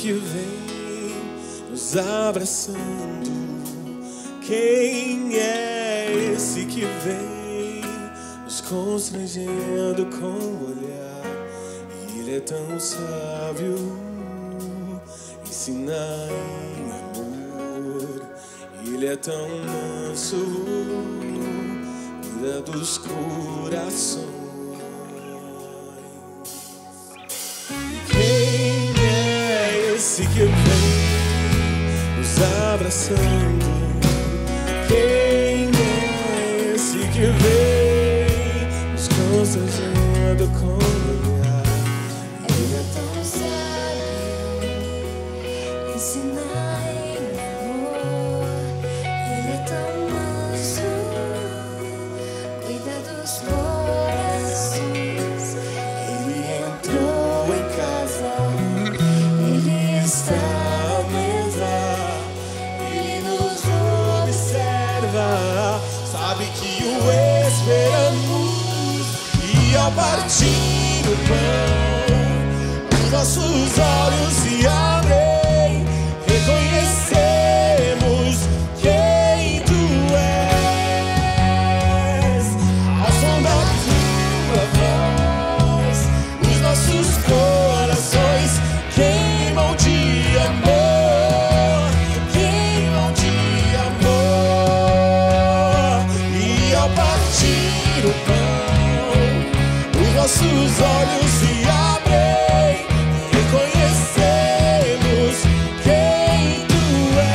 que vem nos abraçando? Quem é esse que vem nos constrangendo com o olhar? Ele é tão sábio, ensina em amor. Ele é tão manso, cuida dos corações. Quem é esse que vem nos abraçando? Quem é esse que vem nos constrangendo com o olhar? Ele é tão sábio, ensina em amor. Ele é tão manso, cuida dos corações. Ele entrou em casa, ele está à mesa, ele nos observa, sabe que o esperamos, e ao partir o pão, os nossos olhos se abrem, reconhecemos quem tu és. Ao som da tua voz, os nossos corações queimam de amor, queimam de amor. E ao partir o pão, os nossos olhos se abrem, reconhecemos quem tu és.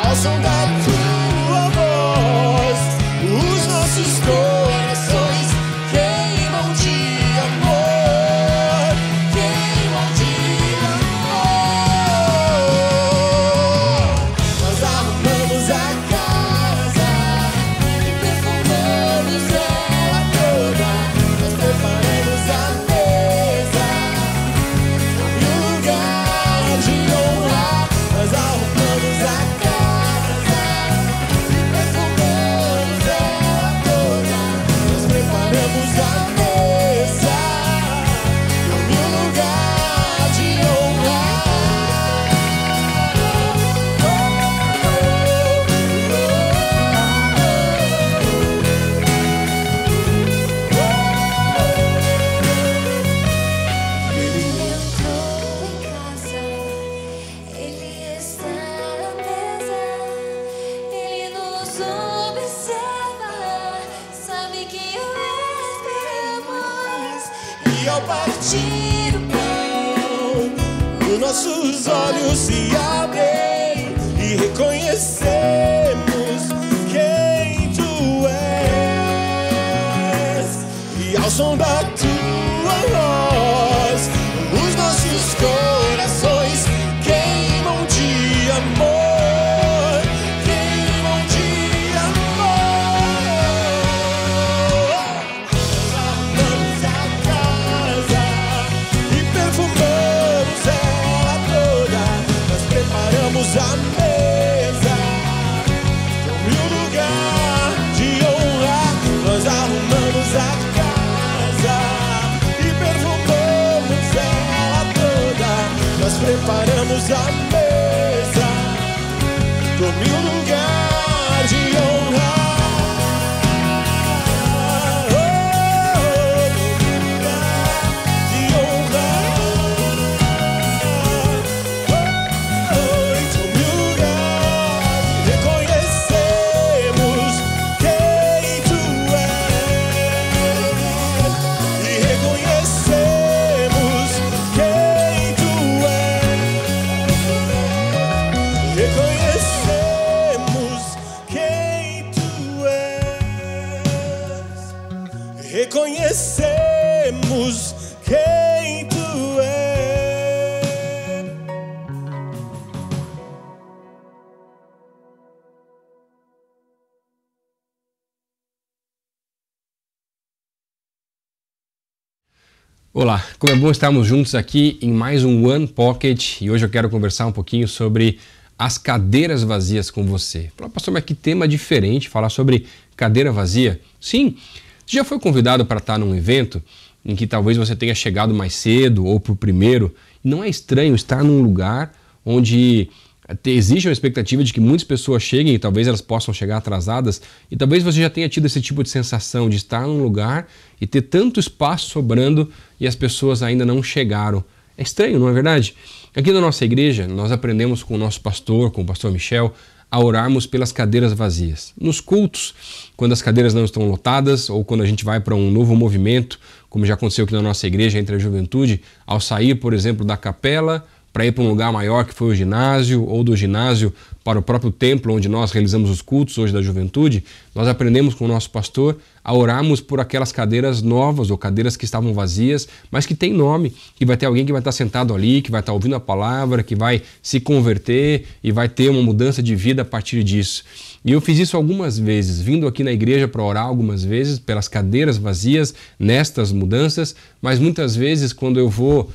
Ao som da tua voz, os nossos corações queimam de amor, queimam de amor. Nós arrumamos a casa e perfumamos ela toda. Nós preparamos a mesa e um lugar de honra. Nós arrumamos a casa e perfumamos ela toda. Nós preparamos a mesa e um lugar de honra. ele entrou em casa, ele está à mesa, ele nos observa, sabe que o esperamos. E ao partir o pão, os nossos olhos se abrem e reconhecemos quem tu és. E ao som da tua voz, os nossos corações queimam de amor, queimam de amor. Nós arrumamos a casa e perfumamos ela toda. Nós preparamos a mesa e um lugar de honra. Nós arrumamos a casa e perfumamos ela toda. Nós preparamos a mesa como um lugar de honra. Reconhecemos quem tu és e reconhecemos quem tu és. Reconhecemos quem tu és. Reconhecemos quem tu és. Olá, como é bom estarmos juntos aqui em mais um One Pocket e hoje eu quero conversar um pouquinho sobre as cadeiras vazias com você. Falar, pastor, mas que tema diferente, falar sobre cadeira vazia? Sim, você já foi convidado para estar num evento em que talvez você tenha chegado mais cedo ou por primeiro. Não é estranho estar num lugar onde existe uma expectativa de que muitas pessoas cheguem e talvez elas possam chegar atrasadas, e talvez você já tenha tido esse tipo de sensação de estar num lugar e ter tanto espaço sobrando e as pessoas ainda não chegaram. É estranho, não é verdade? Aqui na nossa igreja, nós aprendemos com o nosso pastor, com o pastor Michel, a orarmos pelas cadeiras vazias. Nos cultos, quando as cadeiras não estão lotadas ou quando a gente vai para um novo movimento, como já aconteceu aqui na nossa igreja entre a juventude, ao sair, por exemplo, da capela para ir para um lugar maior que foi o ginásio, ou do ginásio para o próprio templo onde nós realizamos os cultos hoje da juventude, nós aprendemos com o nosso pastor a orarmos por aquelas cadeiras novas ou cadeiras que estavam vazias, mas que tem nome, que vai ter alguém que vai estar sentado ali, que vai estar ouvindo a palavra, que vai se converter e vai ter uma mudança de vida a partir disso. E eu fiz isso algumas vezes, vindo aqui na igreja para orar algumas vezes pelas cadeiras vazias nestas mudanças, mas muitas vezes quando eu vou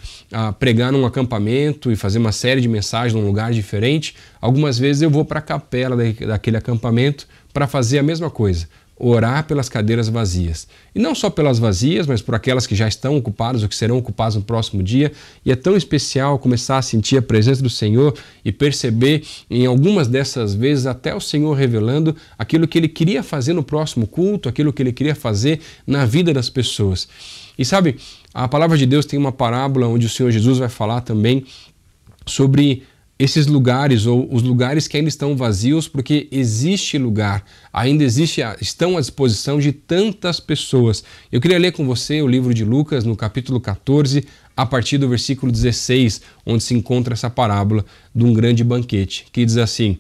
pregar num acampamento e fazer uma série de mensagens num lugar diferente, algumas vezes eu vou para a capela daquele acampamento para fazer a mesma coisa, orar pelas cadeiras vazias. E não só pelas vazias, mas por aquelas que já estão ocupadas ou que serão ocupadas no próximo dia. E é tão especial começar a sentir a presença do Senhor e perceber em algumas dessas vezes até o Senhor revelando aquilo que Ele queria fazer no próximo culto, aquilo que Ele queria fazer na vida das pessoas. E sabe, a palavra de Deus tem uma parábola onde o Senhor Jesus vai falar também sobre esses lugares ou os lugares que ainda estão vazios, porque existe lugar, estão à disposição de tantas pessoas. Eu queria ler com você o livro de Lucas no capítulo 14, a partir do versículo 16, onde se encontra essa parábola de um grande banquete, que diz assim: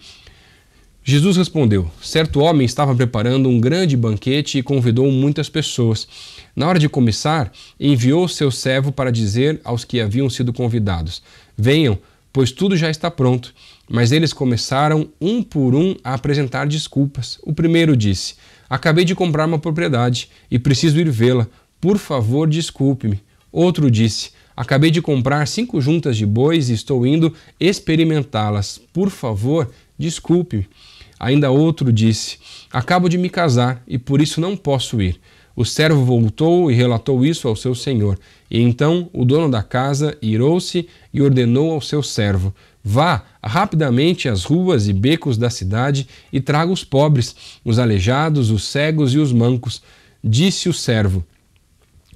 Jesus respondeu: certo homem estava preparando um grande banquete e convidou muitas pessoas. Na hora de começar, enviou seu servo para dizer aos que haviam sido convidados: venham, pois tudo já está pronto. Mas eles começaram, um por um, a apresentar desculpas. O primeiro disse: acabei de comprar uma propriedade e preciso ir vê-la. Por favor, desculpe-me. Outro disse: acabei de comprar 5 juntas de bois e estou indo experimentá-las. Por favor, desculpe-me. Ainda outro disse: acabo de me casar e por isso não posso ir. O servo voltou e relatou isso ao seu senhor. E então o dono da casa irou-se e ordenou ao seu servo: vá rapidamente às ruas e becos da cidade e traga os pobres, os aleijados, os cegos e os mancos. Disse o servo: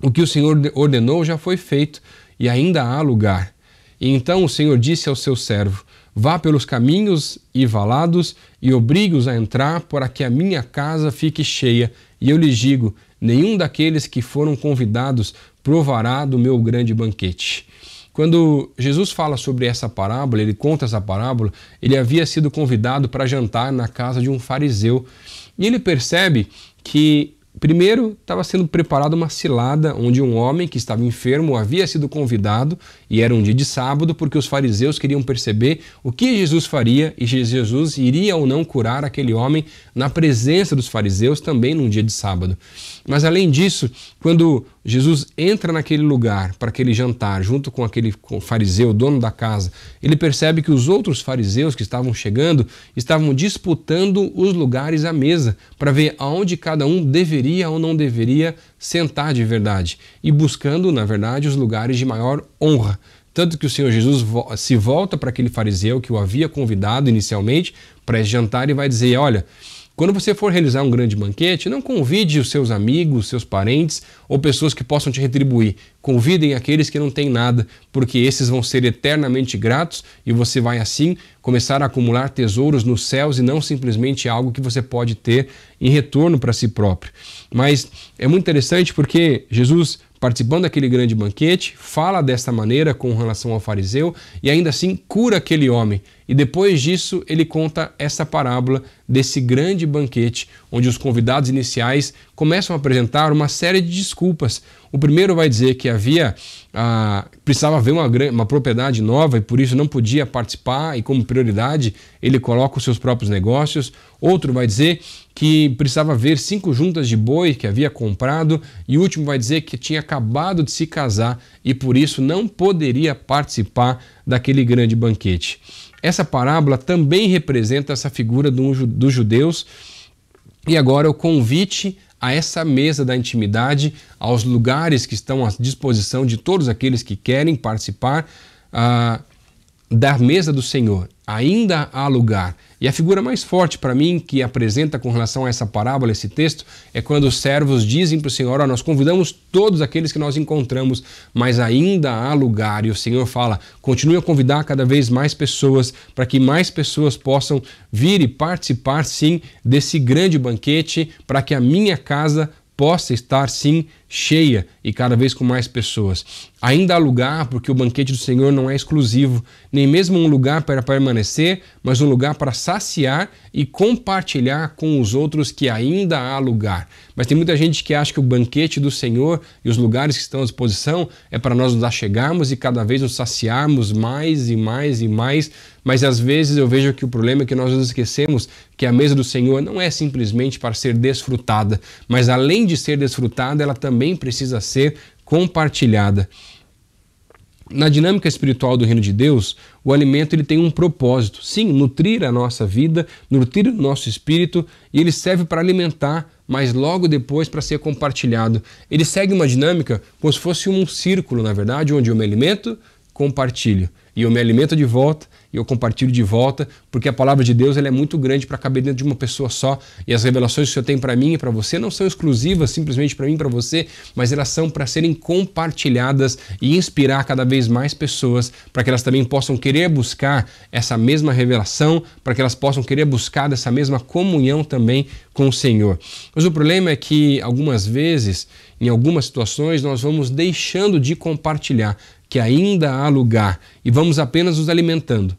o que o Senhor ordenou já foi feito e ainda há lugar. E então o Senhor disse ao seu servo: vá pelos caminhos e valados e obrigue-os a entrar para que a minha casa fique cheia. E eu lhes digo: nenhum daqueles que foram convidados provará do meu grande banquete. Quando Jesus fala sobre essa parábola, ele conta essa parábola, ele havia sido convidado para jantar na casa de um fariseu. E ele percebe que primeiro estava sendo preparada uma cilada onde um homem que estava enfermo havia sido convidado, e era um dia de sábado, porque os fariseus queriam perceber o que Jesus faria e se Jesus iria ou não curar aquele homem na presença dos fariseus também num dia de sábado. Mas além disso, quando Jesus entra naquele lugar para aquele jantar junto com aquele fariseu, dono da casa, ele percebe que os outros fariseus que estavam chegando estavam disputando os lugares à mesa para ver aonde cada um deveria ou não deveria sentar de verdade e buscando, na verdade, os lugares de maior honra. Tanto que o Senhor Jesus se volta para aquele fariseu que o havia convidado inicialmente para esse jantar e vai dizer: olha, quando você for realizar um grande banquete, não convide os seus amigos, seus parentes ou pessoas que possam te retribuir. Convidem aqueles que não têm nada, porque esses vão ser eternamente gratos e você vai assim começar a acumular tesouros nos céus e não simplesmente algo que você pode ter em retorno para si próprio. Mas é muito interessante porque Jesus, participando daquele grande banquete, fala desta maneira com relação ao fariseu e ainda assim cura aquele homem. E depois disso ele conta essa parábola desse grande banquete, onde os convidados iniciais começam a apresentar uma série de desculpas. O primeiro vai dizer que precisava haver uma propriedade nova e por isso não podia participar e como prioridade ele coloca os seus próprios negócios. Outro vai dizer que precisava haver 5 juntas de boi que havia comprado e o último vai dizer que tinha acabado de se casar e por isso não poderia participar daquele grande banquete. Essa parábola também representa essa figura dos judeus e agora o convite a essa mesa da intimidade, aos lugares que estão à disposição de todos aqueles que querem participar da mesa do Senhor. Ainda há lugar. E a figura mais forte para mim que apresenta com relação a essa parábola, esse texto, é quando os servos dizem para o Senhor: nós convidamos todos aqueles que nós encontramos, mas ainda há lugar. E o Senhor fala: continue a convidar cada vez mais pessoas, para que mais pessoas possam vir e participar sim desse grande banquete, para que a minha casa possa estar sim cheia e cada vez com mais pessoas. Ainda há lugar, porque o banquete do Senhor não é exclusivo, nem mesmo um lugar para permanecer, mas um lugar para saciar e compartilhar com os outros, que ainda há lugar. Mas tem muita gente que acha que o banquete do Senhor e os lugares que estão à disposição é para nós nos achegarmos e cada vez nos saciarmos mais e mais e mais, mas às vezes eu vejo que o problema é que nós nos esquecemos que a mesa do Senhor não é simplesmente para ser desfrutada, mas além de ser desfrutada, ela também precisa ser compartilhada. Na dinâmica espiritual do reino de Deus, o alimento ele tem um propósito. Sim, nutrir a nossa vida, nutrir o nosso espírito, e ele serve para alimentar, mas logo depois para ser compartilhado. Ele segue uma dinâmica como se fosse um círculo, na verdade, onde eu me alimento, compartilho. E eu me alimento de volta e eu compartilho de volta, porque a palavra de Deus ela é muito grande para caber dentro de uma pessoa só, e as revelações que o Senhor tem para mim e para você não são exclusivas simplesmente para mim e para você, mas elas são para serem compartilhadas e inspirar cada vez mais pessoas, para que elas também possam querer buscar essa mesma revelação, para que elas possam querer buscar essa mesma comunhão também com o Senhor. Mas o problema é que algumas vezes, em algumas situações, nós vamos deixando de compartilhar, que ainda há lugar, e vamos apenas nos alimentando,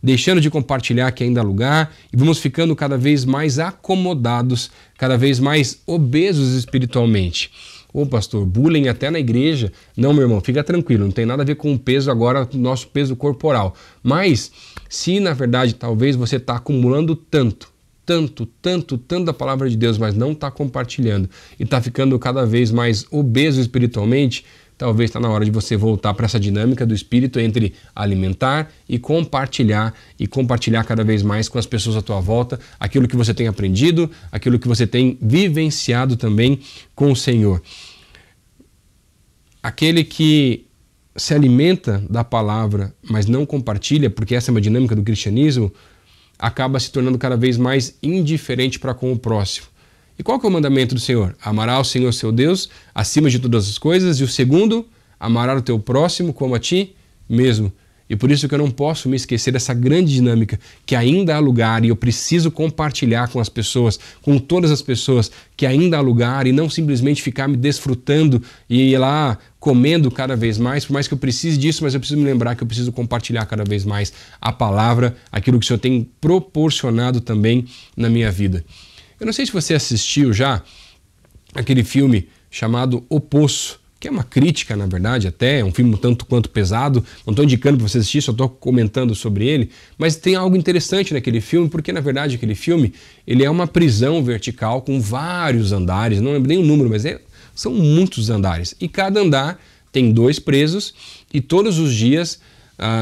deixando de compartilhar que ainda há lugar, e vamos ficando cada vez mais acomodados, cada vez mais obesos espiritualmente. Ô pastor, bullying até na igreja? Não, meu irmão, fica tranquilo, não tem nada a ver com o peso agora, nosso peso corporal. Mas, se na verdade talvez você está acumulando tanto da palavra de Deus, mas não está compartilhando, e está ficando cada vez mais obeso espiritualmente, talvez está na hora de você voltar para essa dinâmica do Espírito entre alimentar e compartilhar cada vez mais com as pessoas à tua volta aquilo que você tem aprendido, aquilo que você tem vivenciado também com o Senhor. Aquele que se alimenta da palavra, mas não compartilha, porque essa é uma dinâmica do cristianismo, acaba se tornando cada vez mais indiferente para com o próximo. E qual que é o mandamento do Senhor? Amará o Senhor seu Deus acima de todas as coisas. E o segundo, amará o teu próximo como a ti mesmo. E por isso que eu não posso me esquecer dessa grande dinâmica, que ainda há lugar e eu preciso compartilhar com as pessoas, com todas as pessoas, que ainda há lugar, e não simplesmente ficar me desfrutando e ir lá comendo cada vez mais, por mais que eu precise disso, mas eu preciso me lembrar que eu preciso compartilhar cada vez mais a palavra, aquilo que o Senhor tem proporcionado também na minminha vida. Eu não sei se você assistiu já aquele filme chamado O Poço, que é uma crítica, na verdade, até, é um filme um tanto quanto pesado, não estou indicando para você assistir, só estou comentando sobre ele, mas tem algo interessante naquele filme, porque na verdade aquele filme ele é uma prisão vertical com vários andares, não lembro nem o número, mas são muitos andares, e cada andar tem 2 presos, e todos os dias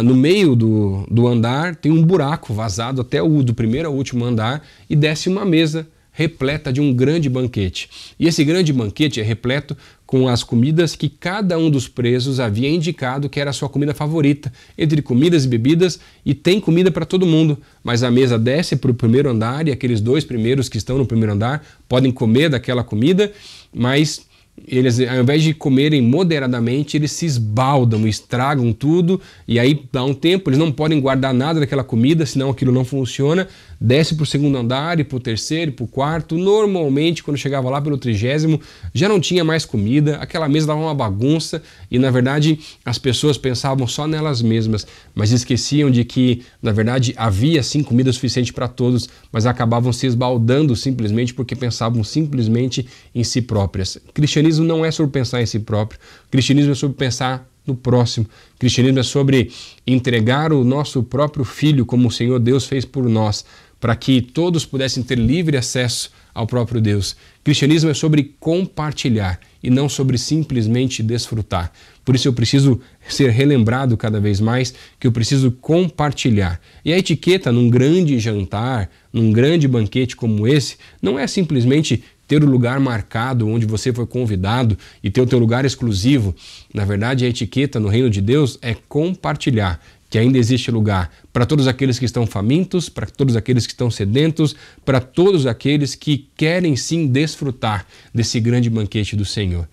no meio do andar tem um buraco vazado até o do primeiro ao último andar, e desce uma mesa repleta de um grande banquete. E esse grande banquete é repleto com as comidas que cada um dos presos havia indicado que era a sua comida favorita, entre comidas e bebidas, e tem comida para todo mundo, mas a mesa desce para o primeiro andar e aqueles 2 primeiros que estão no primeiro andar podem comer daquela comida, mas eles, ao invés de comerem moderadamente, eles se esbaldam, estragam tudo, e aí dá um tempo, eles não podem guardar nada daquela comida, senão aquilo não funciona, desce para o segundo andar e para o terceiro e para o quarto. Normalmente, quando chegava lá pelo 30º, já não tinha mais comida, aquela mesa dava uma bagunça, e na verdade as pessoas pensavam só nelas mesmas, mas esqueciam de que na verdade havia sim comida suficiente para todos, mas acabavam se esbaldando simplesmente porque pensavam simplesmente em si próprias. O cristianismo não é sobre pensar em si próprio, o cristianismo é sobre pensar no próximo. O cristianismo é sobre entregar o nosso próprio Filho, como o Senhor Deus fez por nós, para que todos pudessem ter livre acesso ao próprio Deus. O cristianismo é sobre compartilhar e não sobre simplesmente desfrutar. Por isso eu preciso ser relembrado cada vez mais que eu preciso compartilhar. E a etiqueta num grande jantar, num grande banquete como esse, não é simplesmente ter o lugar marcado onde você foi convidado e ter o teu lugar exclusivo. Na verdade, a etiqueta no reino de Deus é compartilhar, que ainda existe lugar para todos aqueles que estão famintos, para todos aqueles que estão sedentos, para todos aqueles que querem sim desfrutar desse grande banquete do Senhor.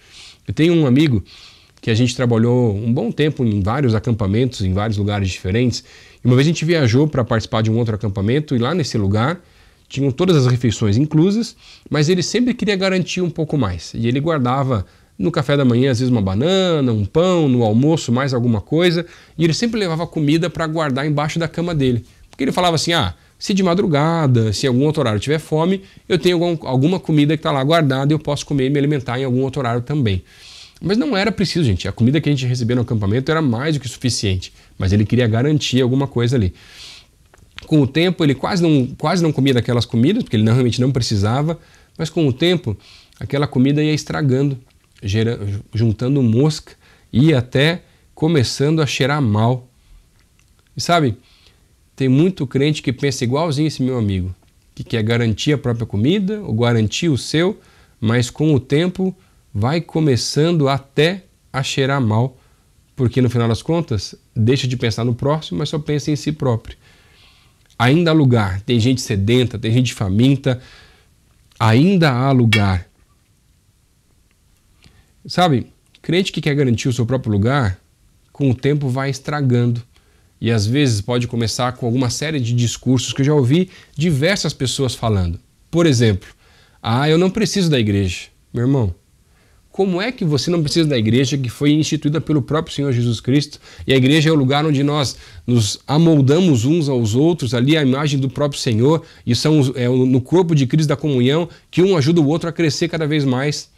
Eu tenho um amigo que a gente trabalhou um bom tempo em vários acampamentos, em vários lugares diferentes. E uma vez a gente viajou para participar de um outro acampamento e lá nesse lugar tinham todas as refeições inclusas, mas ele sempre queria garantir um pouco mais. E ele guardava no café da manhã, às vezes uma banana, um pão, no almoço mais alguma coisa, e ele sempre levava comida para guardar embaixo da cama dele. Porque ele falava assim, se de madrugada, se em algum outro horário tiver fome, eu tenho alguma comida que está lá guardada e eu posso comer e me alimentar em algum outro horário também. Mas não era preciso, gente. A comida que a gente recebia no acampamento era mais do que suficiente. Mas ele queria garantir alguma coisa ali. Com o tempo, ele quase não comia daquelas comidas, porque ele realmente não precisava. Mas com o tempo, aquela comida ia estragando, juntando mosca, ia até começando a cheirar mal. E sabe, tem muito crente que pensa igualzinho esse meu amigo, que quer garantir a própria comida, ou garantir o seu, mas com o tempo vai começando até a cheirar mal, porque no final das contas deixa de pensar no próximo, mas só pensa em si próprio. Ainda há lugar, tem gente sedenta, tem gente faminta, ainda há lugar. Sabe, crente que quer garantir o seu próprio lugar, com o tempo vai estragando. E às vezes pode começar com alguma série de discursos que eu já ouvi diversas pessoas falando. Por exemplo, eu não preciso da igreja. Meu irmão, como é que você não precisa da igreja que foi instituída pelo próprio Senhor Jesus Cristo? E a igreja é o lugar onde nós nos amoldamos uns aos outros, ali a imagem do próprio Senhor, e no corpo de Cristo da comunhão, que um ajuda o outro a crescer cada vez mais.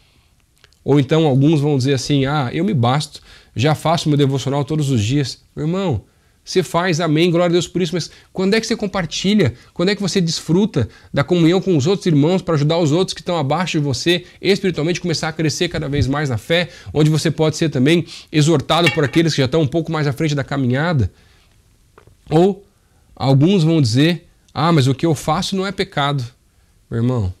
Ou então alguns vão dizer assim, eu me basto, já faço meu devocional todos os dias. Meu irmão, você faz, amém, glória a Deus por isso, mas quando é que você compartilha? Quando é que você desfruta da comunhão com os outros irmãos para ajudar os outros que estão abaixo de você, espiritualmente começar a crescer cada vez mais na fé, onde você pode ser também exortado por aqueles que já estão um pouco mais à frente da caminhada? Ou alguns vão dizer, mas o que eu faço não é pecado. Meu irmão,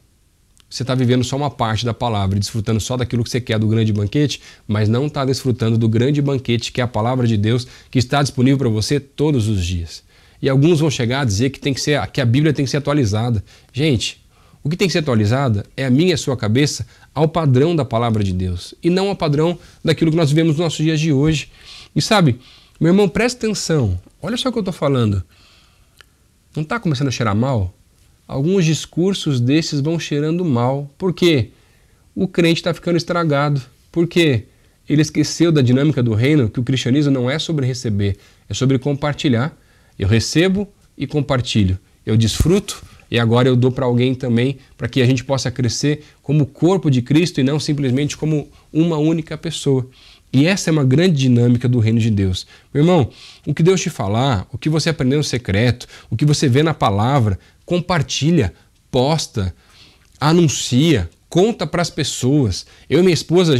você está vivendo só uma parte da palavra, desfrutando só daquilo que você quer do grande banquete, mas não está desfrutando do grande banquete que é a palavra de Deus, que está disponível para você todos os dias. E alguns vão chegar a dizer que a Bíblia tem que ser atualizada. Gente, o que tem que ser atualizada é a minha e a sua cabeça ao padrão da palavra de Deus, e não ao padrão daquilo que nós vivemos nos nossos dias de hoje. E sabe, meu irmão, presta atenção, olha só o que eu estou falando. Não está começando a cheirar mal? Alguns discursos desses vão cheirando mal. Por quê? O crente está ficando estragado. Por quê? Ele esqueceu da dinâmica do reino, que o cristianismo não é sobre receber, é sobre compartilhar. Eu recebo e compartilho. Eu desfruto e agora eu dou para alguém também, para que a gente possa crescer como corpo de Cristo e não simplesmente como uma única pessoa. E essa é uma grande dinâmica do reino de Deus. Meu irmão, o que Deus te falar, o que você aprendeu no secreto, o que você vê na palavra, compartilha, posta, anuncia, conta para as pessoas. Eu e minha esposa,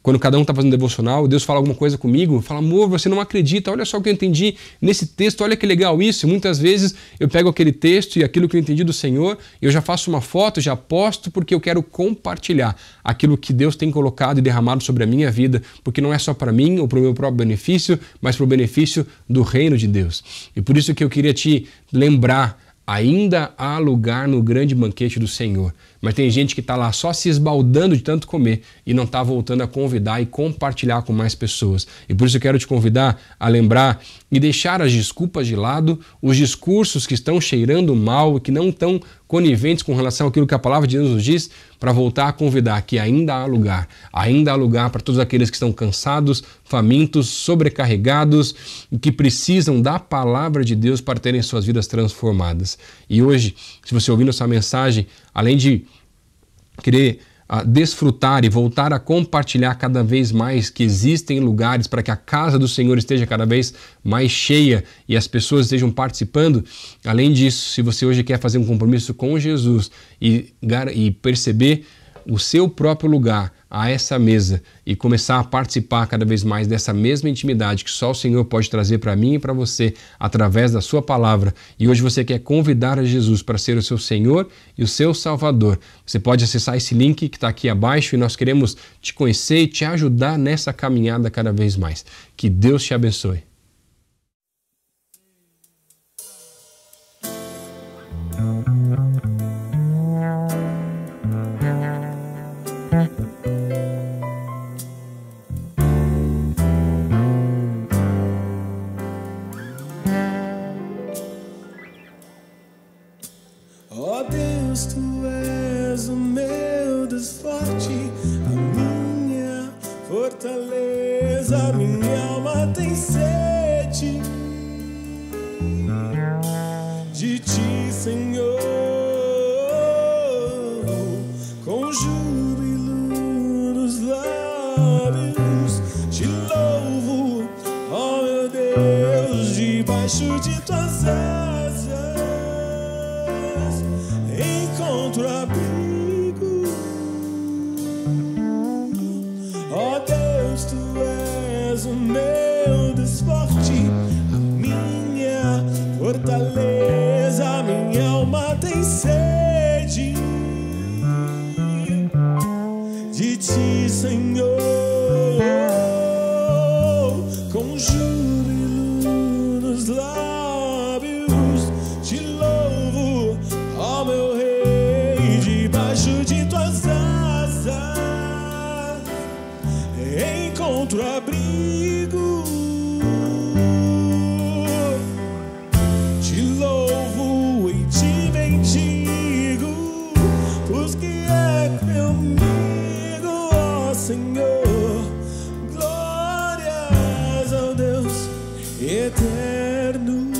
quando cada um está fazendo devocional, Deus fala alguma coisa comigo, fala, amor, você não acredita, olha só o que eu entendi nesse texto, olha que legal isso. E muitas vezes eu pego aquele texto e aquilo que eu entendi do Senhor, eu já faço uma foto, já posto, porque eu quero compartilhar aquilo que Deus tem colocado e derramado sobre a minha vida, porque não é só para mim ou para o meu próprio benefício, mas para o benefício do reino de Deus. E por isso que eu queria te lembrar, ainda há lugar no grande banquete do Senhor. Mas tem gente que está lá só se esbaldando de tanto comer e não está voltando a convidar e compartilhar com mais pessoas. E por isso eu quero te convidar a lembrar e deixar as desculpas de lado, os discursos que estão cheirando mal e que não estão coniventes com relação àquilo que a palavra de Deus nos diz, para voltar a convidar que ainda há lugar para todos aqueles que estão cansados, famintos, sobrecarregados e que precisam da palavra de Deus para terem suas vidas transformadas. E hoje, se você ouvindo essa mensagem, além de querer desfrutar e voltar a compartilhar cada vez mais que existem lugares para que a casa do Senhor esteja cada vez mais cheia e as pessoas estejam participando. Além disso, se você hoje quer fazer um compromisso com Jesus e perceber o seu próprio lugar a essa mesa e começar a participar cada vez mais dessa mesma intimidade que só o Senhor pode trazer para mim e para você através da sua palavra, e hoje você quer convidar a Jesus para ser o seu Senhor e o seu Salvador, você pode acessar esse link que está aqui abaixo e nós queremos te conhecer e te ajudar nessa caminhada cada vez mais. Que Deus te abençoe. Ó Deus, Tu és o meu Deus forte, a minha fortaleza, minha alma tem sede de Ti, Senhor, com júbilo nos lábios, Te louvo, ó meu Deus, debaixo de Tuas asas encontro abrigo. Ó Deus, Tu és o meu Deus forte, a minha fortaleza, minha alma tem sede de Ti, Senhor, com júbilo nos lábios, Te louvo, ó meu Rei, debaixo de Tuas asas encontro abrigo. Te louvo e Te bendigo, pois que é comigo, ó Senhor. Glórias ao Deus eterno.